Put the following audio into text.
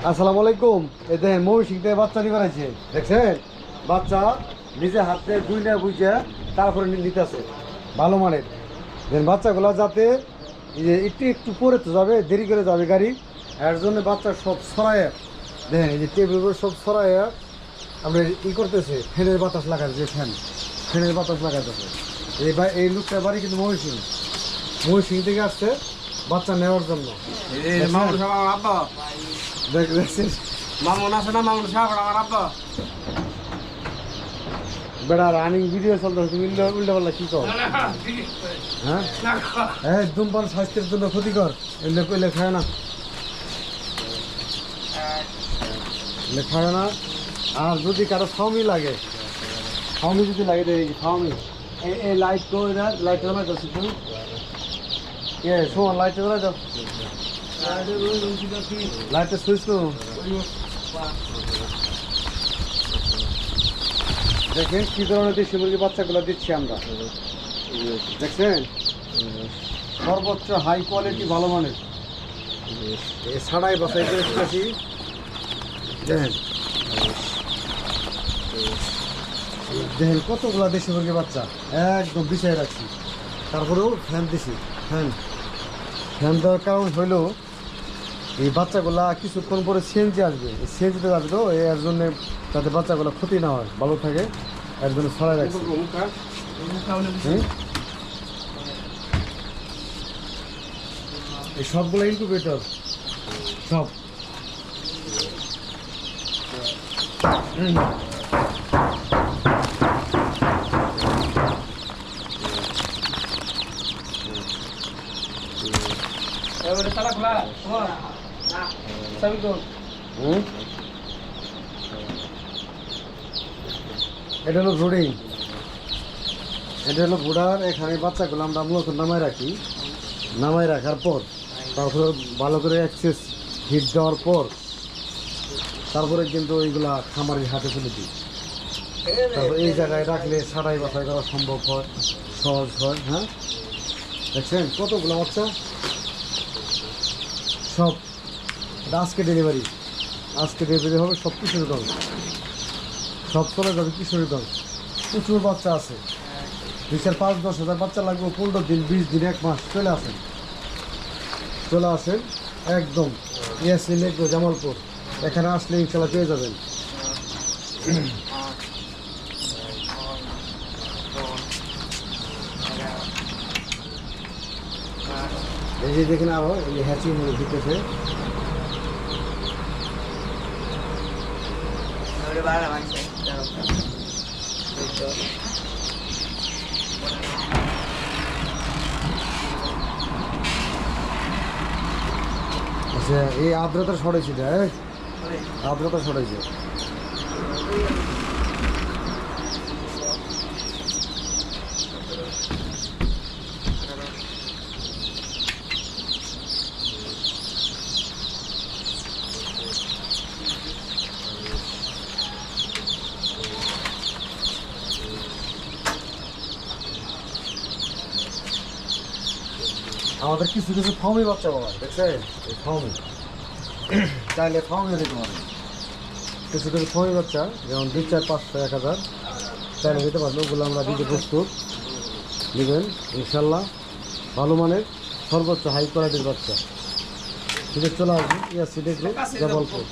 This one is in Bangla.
আসসালামু আলাইকুম। এই দেখেন মহিষিং থেকে বাচ্চা নিয়ে বেড়াইছে, দেখছেন? বাচ্চা নিজে হাতে দুইটা বুঝে তারপরে নিতেছে ভালো মানের। দেখেন বাচ্চাগুলো যাতে একটু একটু পরে তো যাবে, দেরি করে যাবে গাড়ি, এর জন্য বাচ্চা সব ছড়ায়। দেখেন এই যে টেবিলগুলো সব ছড়ায় আমরা করতেছে, ফ্যানের বাতাস লাগাচ্ছে, যে ফ্যানের বাতাস লাগাতেছে। এই লোকটার বাড়ি কিন্তু মহিষিং থেকে আসছে বাচ্চা নেওয়ার জন্য। বেড়া রানিং ভিডিও চলতেছে, তুমি উল্টা পাল্লা কি কর? হ্যাঁ ধূমপান স্বাস্থ্যের জন্য ক্ষতিকর, এগুলো কইলে খায় না, খায় না। আর যদি কারো ফাউমি লাগে, ফাউমি যদি লাগে ফাউমি এই লাইট তো লাইট জ্বালাই যাচ্ছে, তুমি শোন লাইটটা জ্বালাই যাও, লাইটটা সুইচ করো। দেখেন কি ধরনের দেশি মুরগি বাচ্চাগুলো দিচ্ছি আমরা, দেখছেন? সর্বোচ্চ হাই কোয়ালিটি ভালো মানের ছাড়াই বাসাই করে এসেছি। দেখেন দেখেন কতগুলো দেশি মুরগি বাচ্চা একদম বিছাই রাখছি। তারপরেও ফ্যান দিছি, ফ্যান দেওয়ার কারণ হইলো এই বাচ্চাগুলা কিছুক্ষণ পরে সিএনজি আসবে, সিএনজিতে যাবে তো, এর জন্যে যাতে বাচ্চাগুলো ক্ষতি না হয়, ভালো থাকে, এর জন্য ছড়াই রাখছি। এই সবগুলো ইনকিউবেটর সব। এটা হলো ব্রুডিং, এটা হলো ব্রুডার। এখানে বাচ্চাগুলো আমরা মূলত নামাই রাখার পর তারপরে ভালো করে অ্যাক্সেস হিট দেওয়ার পর তারপরে কিন্তু ওইগুলা খামারের হাতে তুলে দিই। তারপর এই জায়গায় রাখলে ছাড়াই বাছাই করা সম্ভব হয়, সহজ হয়। হ্যাঁ দেখছেন কতগুলো বাচ্চা, সব আজকে ডেলিভারি হবে, সব কিশোরগঞ্জ, সব চলে যাবে কিশোরগঞ্জ। প্রচুর বাচ্চা আছে, 5-10 হাজার বাচ্চা লাগবে, 15 দিন 20 দিন 1 মাস চলে আসেন একদম ইয়াসিন এগ্রো জামালপুর। এখানে আসলে ইনশাল্লাহ পেয়ে যাবেন। এই যে দেখেন আরো এই হ্যাচিং দিতেছে। আচ্ছা এই আর্দ্রতা সরাইছি, আর্দ্রতা সরাইছে। আমাদের কিছু কিছু ফার্মি বাচ্চা বাবা, দেখছেন? এই ফার্মি চাইলে ফার্মিও দিতে পারেন। কিছু কিছু ফার্মি বাচ্চা যেমন 2, 4, 500, 1000 চাইলে দিতে পারবেন। ওগুলো আমরা দিতে প্রস্তুত, নেবেন ইনশাল্লাহ। ভালো মানের সর্বোচ্চ হাই কোয়ালিটির বাচ্চা ঠিক চলে আসবে ইয়াসিন এগ্রো জামালপুর।